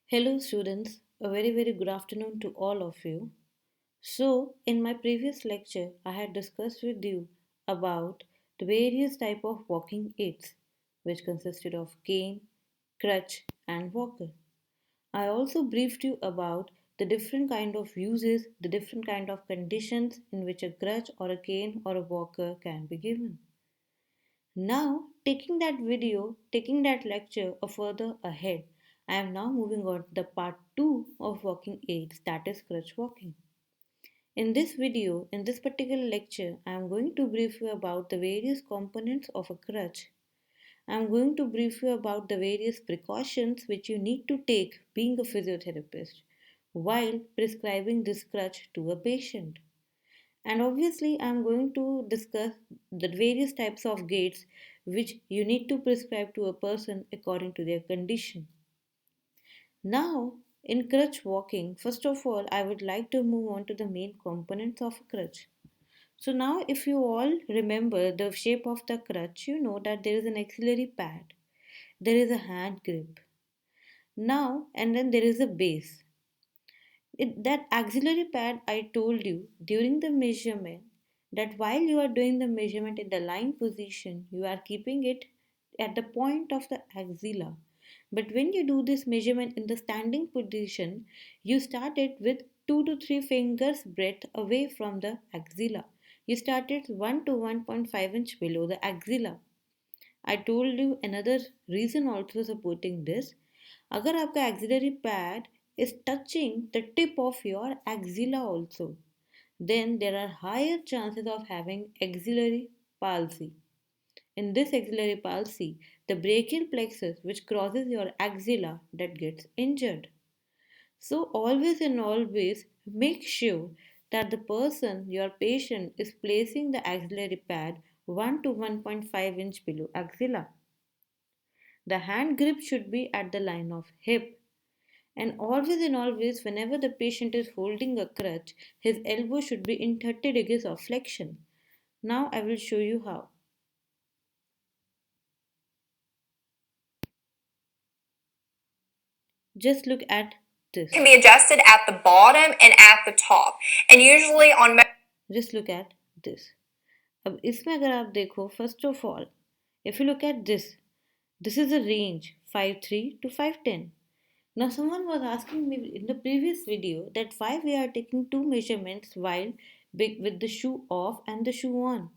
Hello, students. A very good afternoon to all of you. So, in my previous lecture, I had discussed with you about the various type of walking aids, which consisted of cane, crutch, and walker. I also briefed you about the different kind of uses, the different kind of conditions in which a crutch or a cane or a walker can be given. Now, taking that lecture a further ahead, I am now moving on to the part 2 of walking aids, that is crutch walking. In this particular lecture, I am going to brief you about the various components of a crutch. I am going to brief you about the various precautions which you need to take being a physiotherapist while prescribing this crutch to a patient. And obviously, I'm going to discuss the various types of gaits which you need to prescribe to a person according to their condition. Now, in crutch walking, first of all, I would like to move on to the main components of a crutch. So, now if you all remember the shape of the crutch, you know that there is an axillary pad, there is a hand grip. Now, and then there is a base. That axillary pad I told you during the measurement, that while you are doing the measurement in the line position, you are keeping it at the point of the axilla. But when you do this measurement in the standing position, you start it with 2 to 3 fingers breadth away from the axilla. You start it 1 to 1.5 inch below the axilla. I told you another reason also supporting this. अगर आपका axillary pad is touching the tip of your axilla also, then there are higher chances of having axillary palsy. In this axillary palsy, the brachial plexus which crosses your axilla that gets injured. So always and always make sure that the person, your patient, is placing the axillary pad 1 to 1.5 inch below axilla. The hand grip should be at the line of hip. And always, whenever the patient is holding a crutch, his elbow should be in 30 degrees of flexion. Now I will show you how. Just look at this. Can be adjusted at the bottom and at the top. And usually on Just look at this. अब इसमें अगर आप देखो, first of all, if you look at this is a range 5'3" to 5'10". Now someone was asking me in the previous video that why we are taking two measurements while with the shoe off and the shoe on.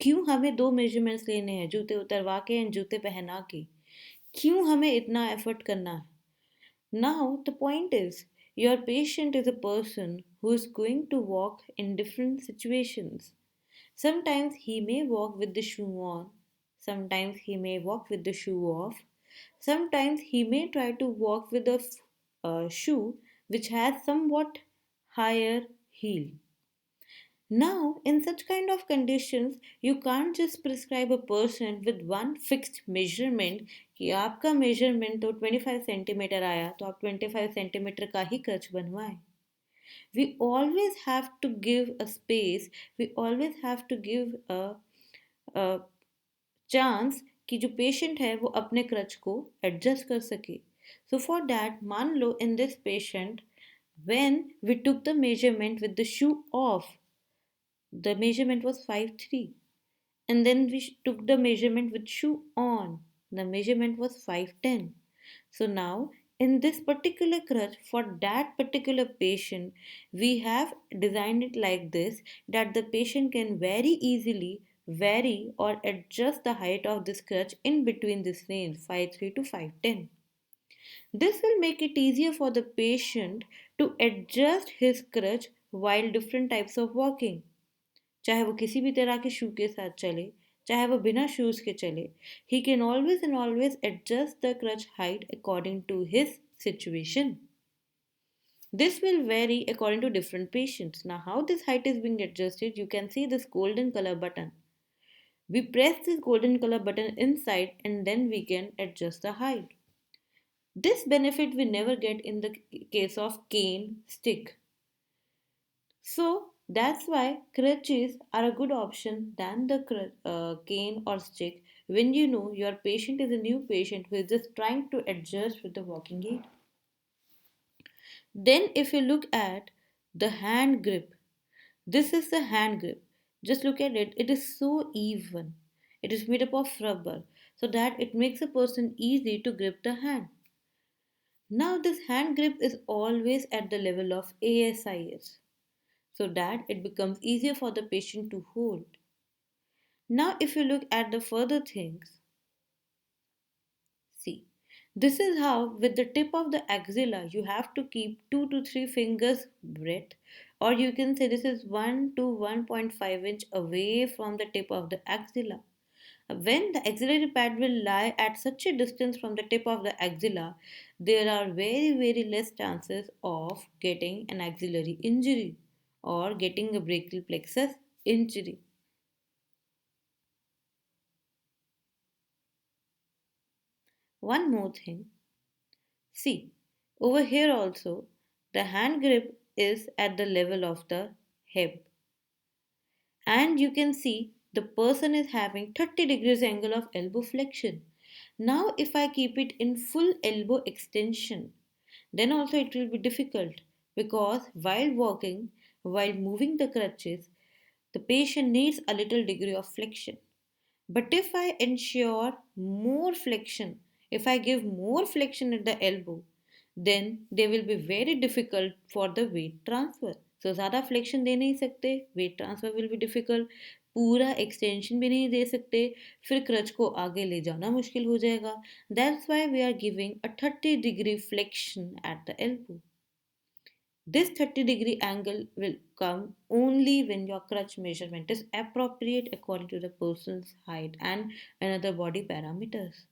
क्यों हमें दो measurements लेने हैं, जूते उतरवा के and जूते पहना के? क्यों हमें इतना एफर्ट करना है? Now the point is, your patient is a person who is going to walk in different situations. Sometimes he may walk with the shoe on, sometimes he may walk with the shoe off, sometimes he may try to walk with a shoe which has somewhat higher heel. Now, in such kind of conditions, you can't just prescribe a person with one fixed measurement कि आपका measurement तो 25 centimetre आया तो आप 25 centimetre का ही creche बनवाएं. We always have to give a space, we always have to give a chance कि जो patient है वो अपने क्रच को adjust कर सके. So for that, मान लो in this patient, when we took the measurement with the shoe off, the measurement was 5'3", and then we took the measurement with shoe on, the measurement was 5'10". So now in this particular crutch for that particular patient, we have designed it like this that the patient can very easily vary or adjust the height of this crutch in between this range 5'3" to 5'10". This will make it easier for the patient to adjust his crutch while different types of walking. चाहे वो किसी भी तरह के शू के साथ चले, चाहे वो बिना शूज़ के चले, he can always and always adjust the crutch height according to his situation. This will vary according to different patients. Now how this height is being adjusted, you can see this golden color button. We press this golden color button inside and then we can adjust the height. This benefit we never get in the case of cane stick. So that's why crutches are a good option than the cane or stick when you know your patient is a new patient who is just trying to adjust with the walking aid. Then, if you look at the hand grip, this is the hand grip. Just look at it, it is so even. It is made up of rubber so that it makes a person easy to grip the hand. Now, this hand grip is always at the level of ASIS so that it becomes easier for the patient to hold. Now, if you look at the further things, see, this is how, with the tip of the axilla, you have to keep 2 to 3 fingers breadth, or you can say this is 1 to 1.5 inch away from the tip of the axilla. When the axillary pad will lie at such a distance from the tip of the axilla, there are very less chances of getting an axillary injury or getting a brachial plexus injury. One more thing, see, over here also, the hand grip is at the level of the hip, and you can see the person is having 30 degrees angle of elbow flexion. Now, if I keep it in full elbow extension, then also it will be difficult because while walking, while moving the crutches, the patient needs a little degree of flexion. But if I ensure more flexion, if I give more flexion at the elbow, then they will be very difficult for the weight transfer. So ज़्यादा flexion दे नहीं सकते, weight transfer will be difficult, पूरा extension भी नहीं दे सकते, फिर creche को आगे ले जाना मुश्किल हो जाएगा. That's why we are giving a 30-degree flexion at the elbow. This 30-degree angle will come only when your crutch measurement is appropriate according to the person's height and another body parameters.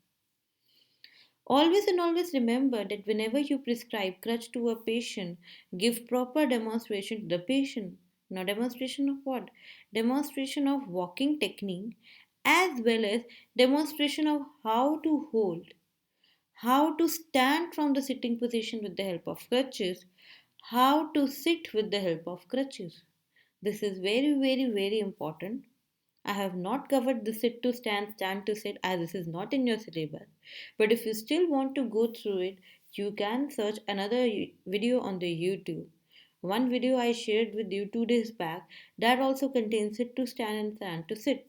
Always and always remember that whenever you prescribe crutch to a patient, give proper demonstration to the patient. Now, demonstration of what? Demonstration of walking technique as well as demonstration of how to hold, how to stand from the sitting position with the help of crutches, how to sit with the help of crutches. This is very important. I have not covered the sit to stand, stand to sit as this is not in your syllabus. But if you still want to go through it, you can search another video on the YouTube. One video I shared with you 2 days back that also contains sit to stand and stand to sit.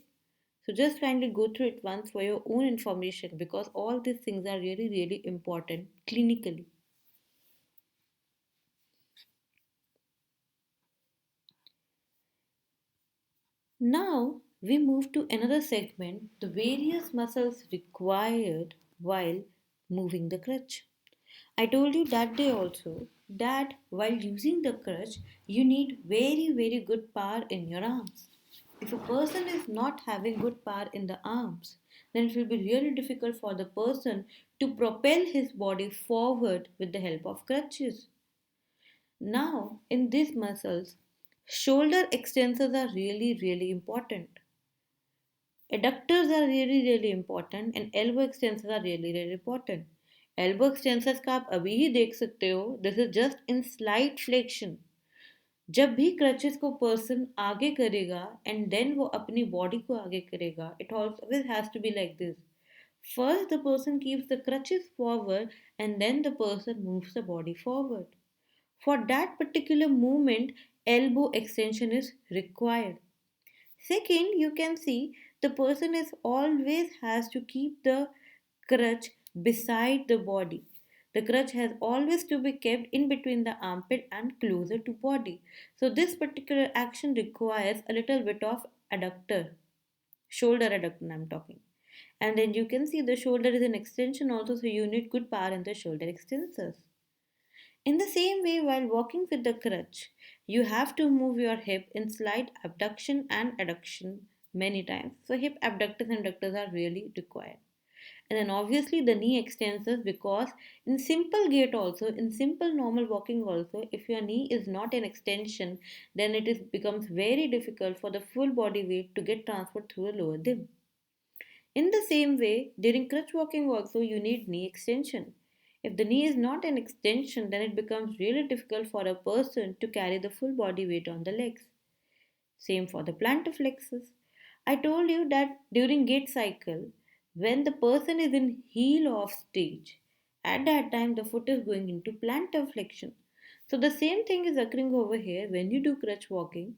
So just kindly go through it once for your own information because all these things are really important clinically. Now we move to another segment, the various muscles required while moving the crutch. I told you that day also that while using the crutch, you need very good power in your arms. If a person is not having good power in the arms, then it will be really difficult for the person to propel his body forward with the help of crutches. Now, in these muscles, shoulder extensors are really important. Adductors are really important and elbow extensors are really important. Elbow extensors का आप अभी ही देख सकते हो. This is just in slight flexion. जब भी crutches को person आगे करेगा एंड देन वो अपनी बॉडी को आगे करेगा, it always has to be like this. First, the person keeps the crutches forward and then the person moves the body forward. For that particular movement, elbow extension is required. Second, you can see the person is always has to keep the crutch beside the body. The crutch has always to be kept in between the armpit and closer to body. So this particular action requires a little bit of adductor, shoulder adductor I'm talking. And then you can see the shoulder is an extension also, so you need good power in the shoulder extensors. In the same way, while walking with the crutch, you have to move your hip in slight abduction and adduction many times. So, hip abductors and adductors are really required. And then, obviously, the knee extensors because in simple gait, also, in simple normal walking, also, if your knee is not an extension, then it is, becomes very difficult for the full body weight to get transferred through the lower limb. In the same way, during crutch walking also you need knee extension. If the knee is not an extension, then it becomes really difficult for a person to carry the full body weight on the legs. Same for the plantar flexus. I told you that during gait cycle, when the person is in heel off stage, at that time the foot is going into plantar flexion. So the same thing is occurring over here when you do crutch walking.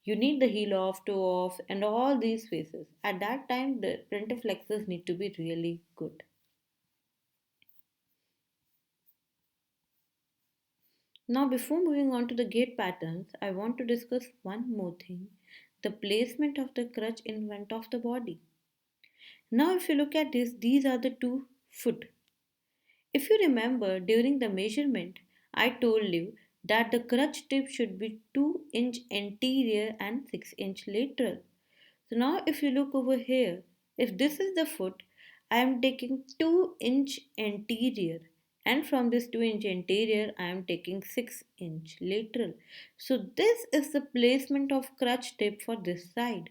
You need the heel off, toe off, and all these phases. At that time, the plantar flexors need to be really good. Now, before moving on to the gait patterns, I want to discuss one more thing, the placement of the crutch in front of the body. Now, if you look at this, these are the two foot. If you remember during the measurement, I told you that the crutch tip should be 2-inch anterior and 6-inch lateral. So now if you look over here, if this is the foot, I am taking 2-inch anterior, and from this 2-inch anterior I am taking 6-inch lateral. So this is the placement of crutch tip for this side.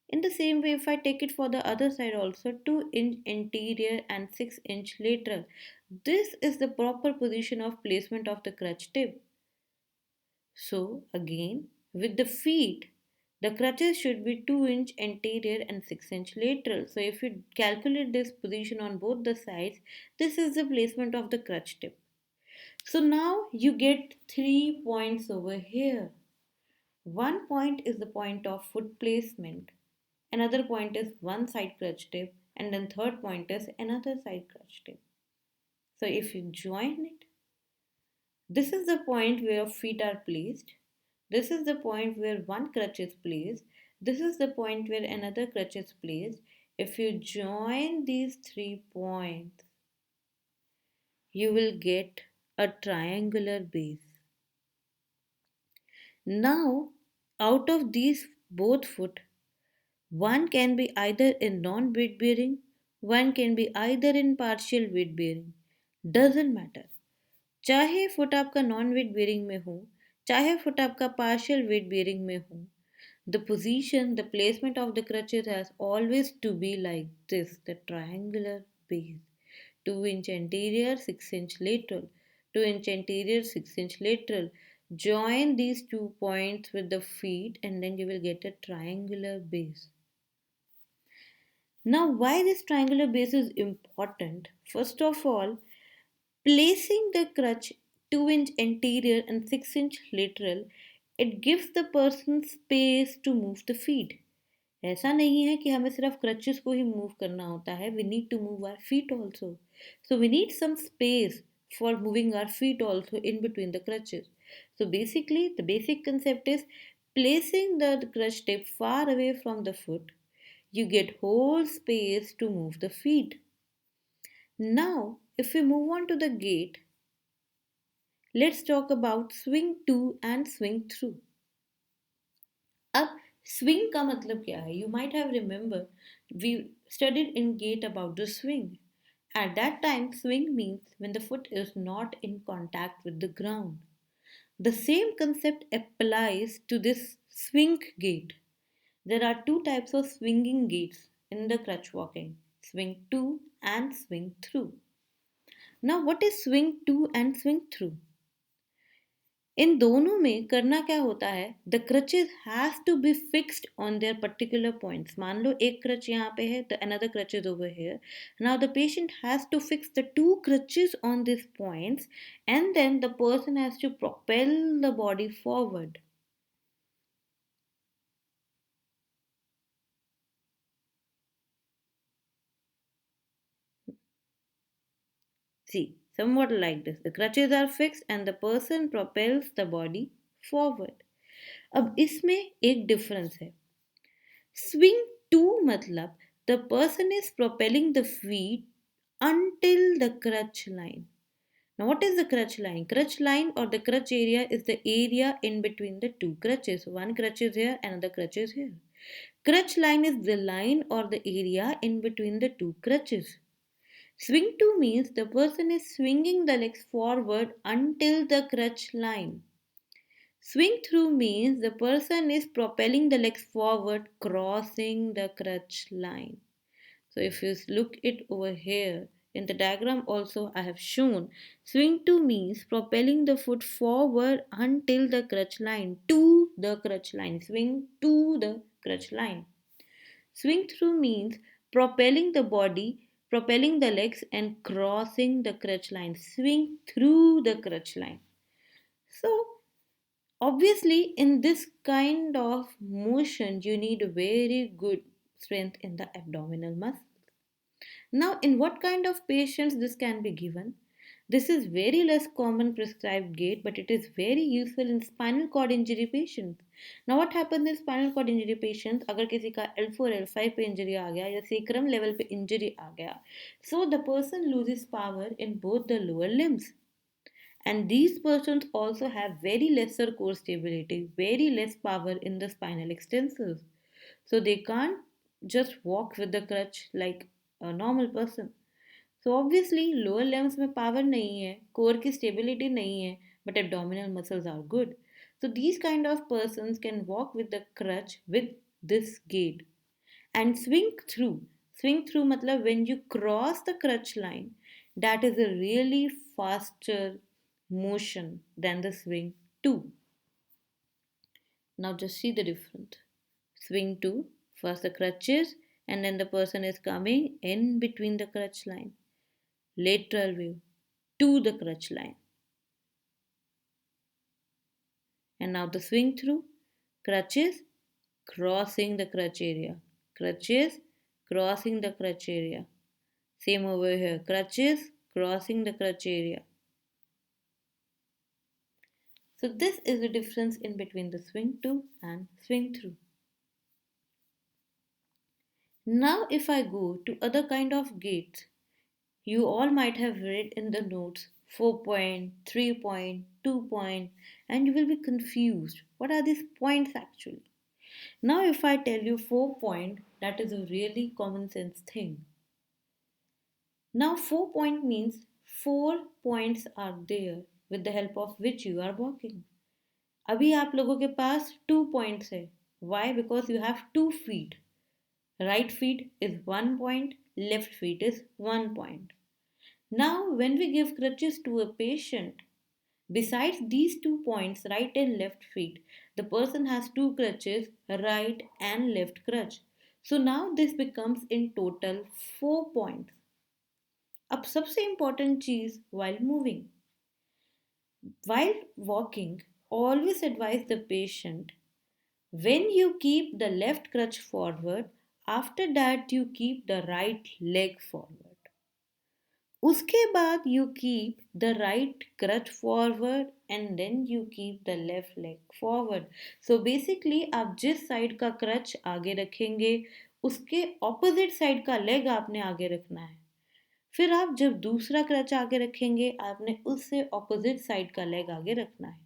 In the same way, if I take it for the other side also, 2-inch anterior and 6-inch lateral. This is the proper position of placement of the crutch tip. So again, with the feet, the crutches should be 2-inch anterior and 6-inch lateral. So if you calculate this position on both the sides, this is the placement of the crutch tip. So now you get 3 points over here. One point is the point of foot placement. Another point is one side crutch tip, and then third point is another side crutch tip. So if you join it, this is the point where feet are placed. This is the point where one crutch is placed. This is the point where another crutch is placed. If you join these 3 points, you will get a triangular base. Now, out of these both foot, one can be either in non weight bearing, one can be either in partial weight bearing. Doesn't matter. चाहे foot आपका non weight bearing में हो, चाहे foot आपका partial weight bearing में हो, the position, the placement of the crutches has always to be like this, the triangular base. 2-inch anterior, 6-inch lateral. 2-inch anterior, 6-inch lateral. Join these 2 points with the feet and then you will get a triangular base. Now, why this triangular base is important? First of all, placing the crutch 2-inch anterior and 6-inch lateral, it gives the person space to move the feet. ऐसा नहीं है कि हमें सिर्फ crutches को ही move करना होता है. We need to move our feet also. So we need some space for moving our feet also in between the crutches. So basically, the basic concept is placing the crutch tip far away from the foot. You get whole space to move the feet. Now, if we move on to the gait, let's talk about swing to and swing through. अब swing का मतलब क्या है? You might have remembered we studied in gait about the swing. At that time, swing means when the foot is not in contact with the ground. The same concept applies to this swing gait. There are two types of swinging gaits in the crutch walking, swing to and swing through. Now, what is swing to and swing through? इन दोनों में करना क्या होता है, the crutches have to be fixed on their particular points. मान लो एक crutch यहाँ पे है, the another crutch is over here. Now the patient has to fix the two crutches on this points and then the person has to propel the body forward. See, somewhat like this. The crutches are fixed and the person propels the body forward. अब इसमें एक difference है. Swing to मतलब the person is propelling the feet until the crutch line. Now what is the crutch line? Crutch line or the crutch area is the area in between the two crutches. One crutch is here, another crutch is here. Crutch line is the line or the area in between the two crutches. Swing to means the person is swinging the legs forward until the crutch line. Swing through means the person is propelling the legs forward, crossing the crutch line. So if you look it over here, in the diagram also I have shown, swing to means propelling the foot forward until the crutch line, to the crutch line. Swing to the crutch line. Swing through means propelling the body, propelling the legs and crossing the crutch line. Swing through the crutch line. So, obviously, in this kind of motion, you need very good strength in the abdominal muscle. Now, in what kind of patients this can be given? This is very less common prescribed gait, but it is very useful in spinal cord injury patients. Now, what happens in spinal cord injury patients? अगर किसी का L4 L5 पे injury आ गया या sacrum level पे injury आ गया, so the person loses power in both the lower limbs. And these persons also have very lesser core stability, very less power in the spinal extensors. So they can't just walk with the crutch like a normal person. So obviously lower limbs में power नहीं है, core की stability नहीं है, but abdominal muscles are good. So these kind of persons can walk with the crutch with this gait and swing through. Swing through matlab when you cross the crutch line, that is a really faster motion than the swing two. Now just see the difference. Swing two, first the crutches, and then the person is coming in between the crutch line. Lateral view to the crutch line. And now the swing through, crutches, crossing the crutch area. Crutches, crossing the crutch area. Same over here. Crutches, crossing the crutch area. So this is the difference in between the swing to and swing through. Now if I go to other kind of gaits, you all might have read in the notes 4 point, 3 point, 2 point, and you will be confused. What are these points actually? Now if I tell you 4 point, that is a really common sense thing. Now 4 point means 4 points are there with the help of which you are walking. अभी आप लोगों के पास 2 points है. Why? Because you have 2 feet. Right feet is 1 point, left feet is 1 point. Now, when we give crutches to a patient, besides these 2 points, right and left feet, the person has two crutches, right and left crutch. So now this becomes in total 4 points. अब सबसे important चीज while moving. While walking, always advise the patient when you keep the left crutch forward, after that you keep the right leg forward. उसके बाद you keep the right crutch forward and then you keep the left leg forward. So basically आप जिस side का crutch आगे रखेंगे उसके opposite side का leg आपने आगे रखना है. फिर आप जब दूसरा क्रच आगे रखेंगे आपने उससे ऑपोजिट साइड का लेग आगे रखना है.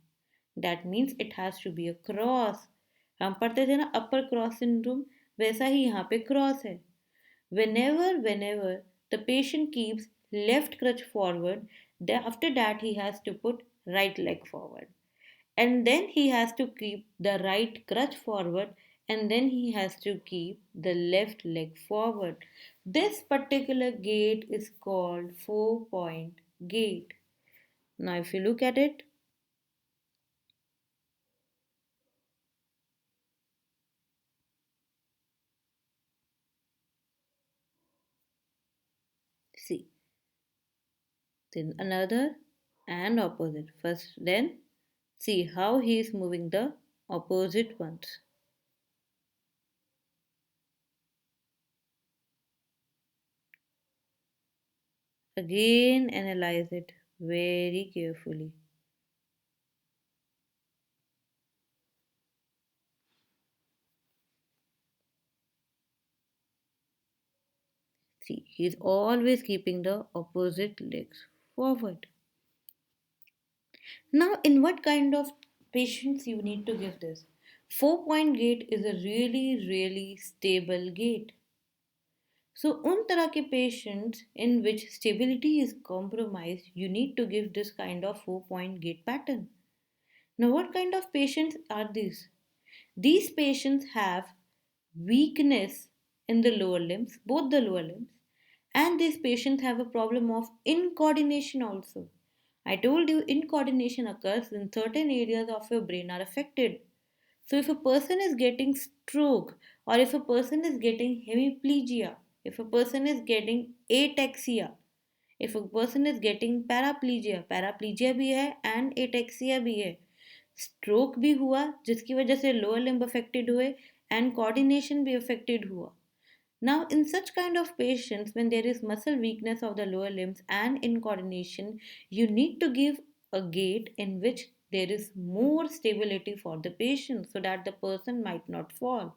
That means it has to be a cross. हम पढ़ते थे ना अपर क्रॉस सिंड्रोम, वैसा ही यहाँ पे क्रॉस है. Whenever the patient keeps left crutch forward, after that he has to put right leg forward. And then he has to keep the right crutch forward and then he has to keep the left leg forward. This particular gait is called 4 point gait. Now, if you look at it, see, then another and opposite. First, then see how he is moving the opposite ones. Again, analyze it very carefully. See, he is always keeping the opposite legs forward. Now, in what kind of patients you need to give this? 4 point gait is a really stable gait. So, उन तरह के patients in which stability is compromised, you need to give this kind of 4 point gait pattern. Now, what kind of patients are these? These patients have weakness in the lower limbs, both the lower limbs, and these patients have a problem of incoordination also. I told you incoordination occurs when certain areas of your brain are affected. So if a person is getting stroke or if a person is getting hemiplegia, if a person is getting ataxia, If a person is getting paraplegia, paraplegia भी है and ataxia भी है, stroke भी हुआ जिसकी वजह से lower limb affected हुए and coordination भी affected हुआ. Now, in such kind of patients, when there is muscle weakness of the lower limbs and in coordination, you need to give a gait in which there is more stability for the patient so that the person might not fall.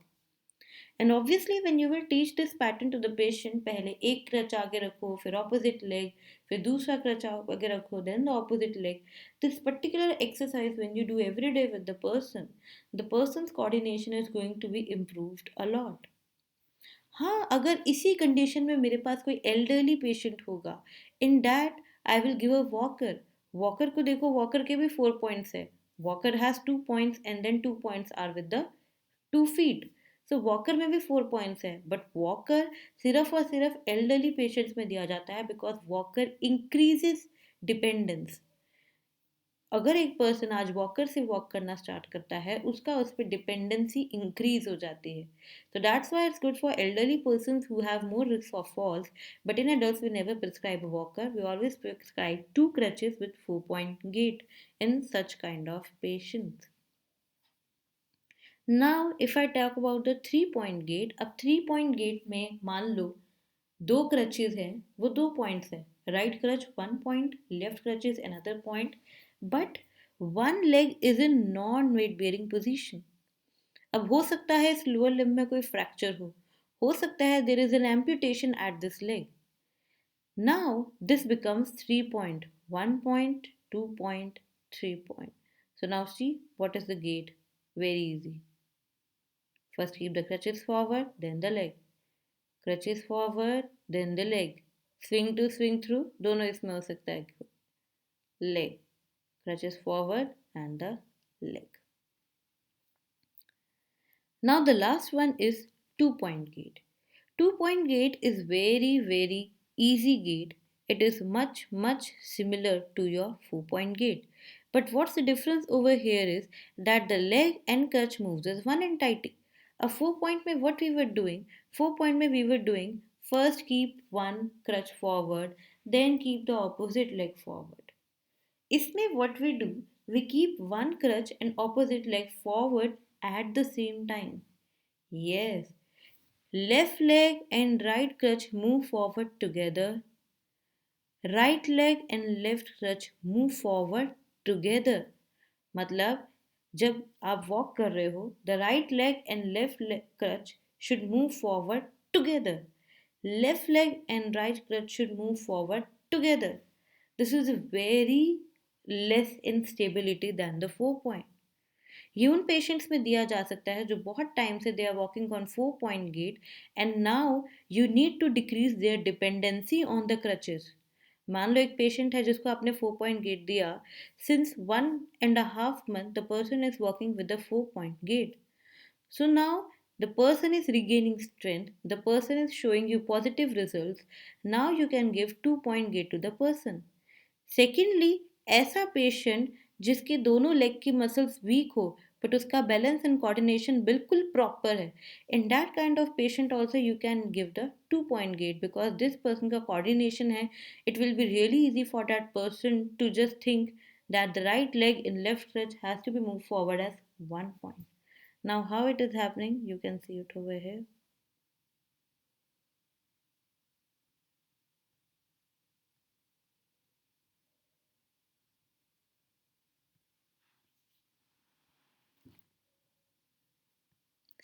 And obviously, when you will teach this pattern to the patient, पहले एक creche आगे रखो, फिर opposite leg, फिर दूसरा creche आगे रखो, then the opposite leg. This particular exercise, when you do every day with the person's coordination is going to be improved a lot. हाँ, अगर इसी कंडीशन में मेरे पास कोई एल्डरली पेशेंट होगा, in that I will give a walker. Walker को देखो, walker के भी 4 पॉइंट्स है. Walker has 2 points and then 2 points are with the 2 feet. So walker में भी 4 पॉइंट्स है, बट वॉकर सिर्फ और सिर्फ एल्डरली पेशेंट्स में दिया जाता है बिकॉज वॉकर इंक्रीजेस डिपेंडेंस. अगर एक पर्सन आज वॉकर से वॉक करना स्टार्ट करता है, उसका उस पर डिपेंडेंसी इंक्रीज हो जाती है. तो that's why it's good for elderly person who have more risk of falls. But in adults we never prescribe a walker, we always prescribe 2 crutches with 4 point gait in such kind of patients. Now if I talk about the 3 point gait, अब 3 point gait में मान लो दो crutches हैं, वो 2 points है. Right crutch 1 point, left crutch is another point, but one leg is in non weight bearing position. अब हो सकता है इस लोअर लिम्ब में कोई फ्रैक्चर हो सकता है there is an amputation at this leg. Now this becomes 3 point, 1 point, 2 point, 3 point. So now see what is the gait. Very easy. First keep the crutches forward, then the leg. Crutches forward, then the leg. Swing to swing through, दोनों इसमें हो सकता है. Leg. Crutches forward and the leg. Now the last one is 2 point gait. 2 point gait is very easy gait. It is much similar to your 4 point gait. But what's the difference over here is that the leg and crutch moves as one entity. A 4 point mein what we were doing? 4 point mein we were doing first keep one crutch forward, then keep the opposite leg forward. इसमें what we do, we keep one crutch and opposite leg forward at the same time. Yes, left leg and right crutch move forward together. Right leg and left crutch move forward together. मतलब जब आप walk कर रहे हो, the right leg and left crutch should move forward together. Left leg and right crutch should move forward together. This is very less instability than the 4 point. ये उन patients में दिया जा सकता है जो बहुत टाइम से they are walking on 4 point gait and now you need to decrease their dependency on the crutches. मान लो एक पेशेंट है जिसको आपने 4 point gait दिया, since 1.5 month the person is walking with the 4 point gait. So now the person is regaining strength, the person is showing you positive results. Now you can give 2 point gait to the person. Secondly, ऐसा patient जिसके दोनों leg की muscles weak हो but उसका balance and coordination बिल्कुल proper है, in that kind of patient also you can give the 2 point gait because this person का coordination है. It will be really easy for that person to just think that the right leg in left crutch has to be moved forward as 1 point. Now how it is happening, you can see it over here.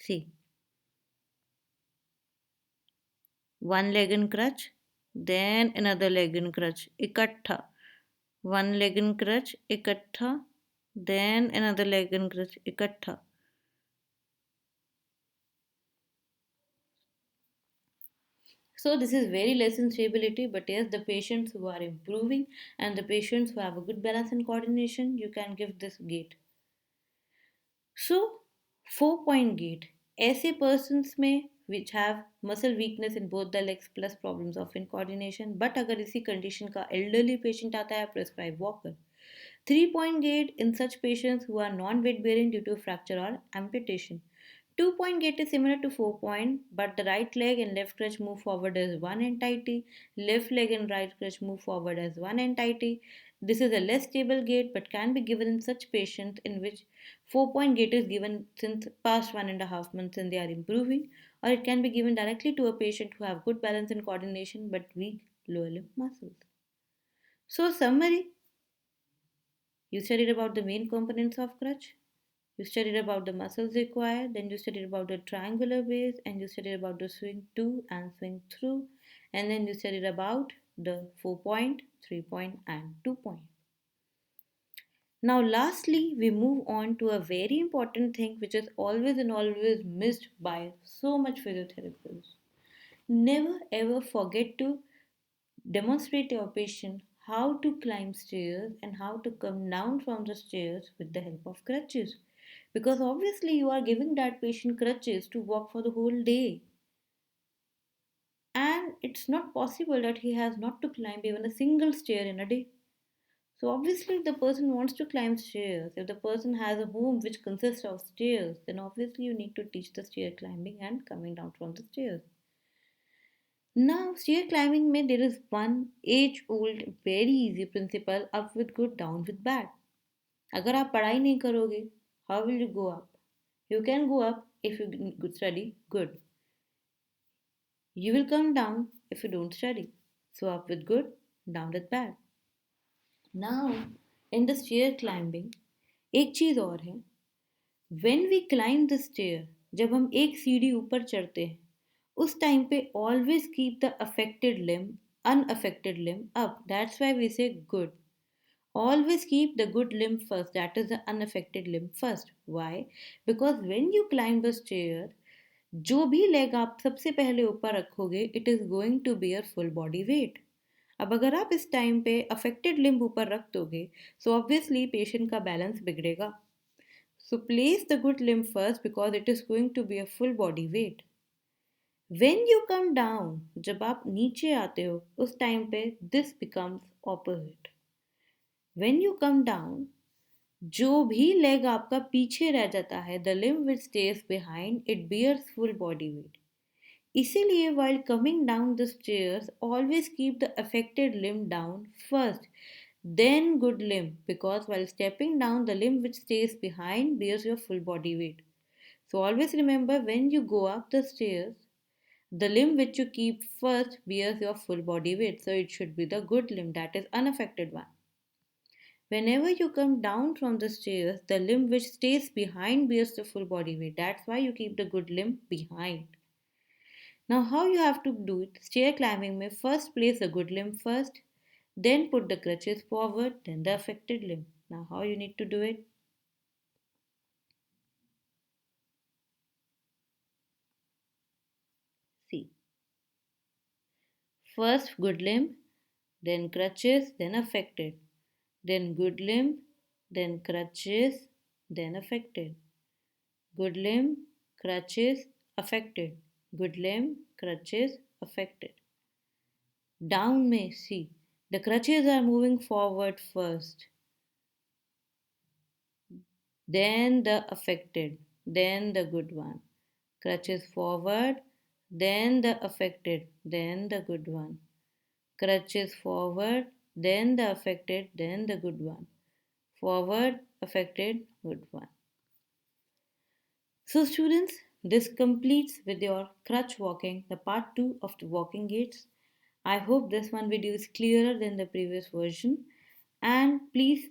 See, one leg in crutch, then another leg in crutch, इकट्ठा. One leg in crutch, इकट्ठा, then another leg in crutch, इकट्ठा. So this is very less in stability, but yes, the patients who are improving and the patients who have a good balance and coordination, you can give this gait. So 4 point gait, ऐसे persons में which have muscle weakness in both the legs plus problems of incoordination, but अगर इसी condition का elderly patient आता है, prescribe walker. 3 point gait in such patients who are non weight bearing due to fracture or amputation. 2-point gait is similar to 4-point, but the right leg and left crutch move forward as one entity. Left leg and right crutch move forward as one entity. This is a less stable gait but can be given in such patients in which 4-point gait is given since past 1.5 months and they are improving, or it can be given directly to a patient who have good balance and coordination but weak lower limb muscles. So, summary, you studied about the main components of crutch. You studied about the muscles required, then you studied about the triangular base, and you studied about the swing to and swing through, and then you studied about the 4-point, 3-point, and 2-point. Now, lastly, we move on to a very important thing which is always and always missed by so much physiotherapists. Never ever forget to demonstrate your patient how to climb stairs and how to come down from the stairs with the help of crutches. Because obviously, you are giving that patient crutches to walk for the whole day. And it's not possible that he has not to climb even a single stair in a day. So, obviously, if the person wants to climb stairs, if the person has a home which consists of stairs, then obviously you need to teach the stair climbing and coming down from the stairs. Now, stair climbing में there is one age-old very easy principle: up with good, down with bad. अगर आप पढ़ाई नहीं करोगे, how will you go up? You can go up if you study good. You will come down if you don't study. So up with good, down with bad. Now, in the stair climbing, एक चीज़ और है. When we climb the stair, जब हम एक सीढ़ी ऊपर चढ़ते हैं, उस टाइम पे always keep the unaffected limb up. That's why we say good. Always keep the good limb first, that is the unaffected limb first. Why? Because when you climb the stair, जो भी leg आप सबसे पहले ऊपर रखोगे, it is going to bear full body weight. अब अगर आप इस टाइम पे अफेक्टेड लिम्ब ऊपर रख दोगे, सो ऑब्वियसली पेशेंट का बैलेंस बिगड़ेगा. So place the good limb first because it is going to be a full body weight. When you come down, जब आप नीचे आते हो, उस टाइम पे this becomes opposite. When you come down, जो भी लेग आपका पीछे रह जाता है, the limb which stays behind, it bears full body weight. इसीलिए while coming down the stairs, always keep the affected limb down first, then good limb, because while stepping down, the limb which stays behind bears your full body weight. So always remember, when you go up the stairs, the limb which you keep first bears your full body weight. So it should be the good limb, that is unaffected one. Whenever you come down from the stairs, the limb which stays behind bears the full body weight. That's why you keep the good limb behind. Now, how you have to do it? Stair climbing may first place the good limb first, then put the crutches forward, then the affected limb. Now, how you need to do it? See, first good limb, then crutches, then affected, then good limb, then crutches, then affected. Good limb, crutches, affected. Good limb, crutches, affected. Down may see. The crutches are moving forward first, then the affected, then the good one. Crutches forward, then the affected, then the good one. Crutches forward, then the affected, then the good one. Forward, affected, good one. So, students, this completes with your crutch walking, the part 2 of the walking gaits. I hope this one video is clearer than the previous version. And please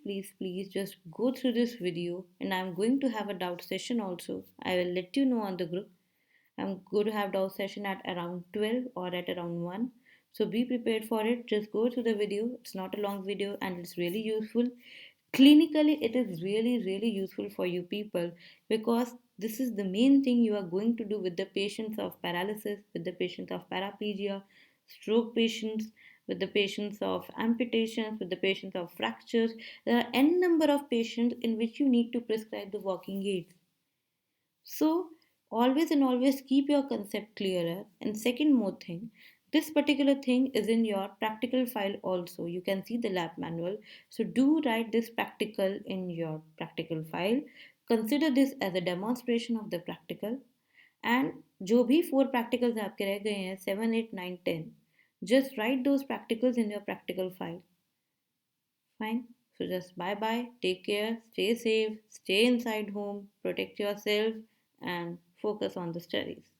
just go through this video, and I'm going to have a doubt session also. I will let you know on the group. I'm going to have doubt session at around 12 or at around 1. So be prepared for it. Just go through the video. It's not a long video and it's really useful. Clinically, it is really useful for you people, because this is the main thing you are going to do with the patients of paralysis, with the patients of paraplegia, stroke patients, with the patients of amputations, with the patients of fractures. There are n number of patients in which you need to prescribe the walking aids. So always and always keep your concept clearer. And second more thing, this particular thing is in your practical file also. You can see the lab manual. So do write this practical in your practical file. Consider this as a demonstration of the practical. And जो भी 4 practicals आपके रह गए हैं 7, 8, 9, 10, just write those practicals in your practical file. Fine. So just bye bye, take care, stay safe, stay inside home, protect yourself, and focus on the studies.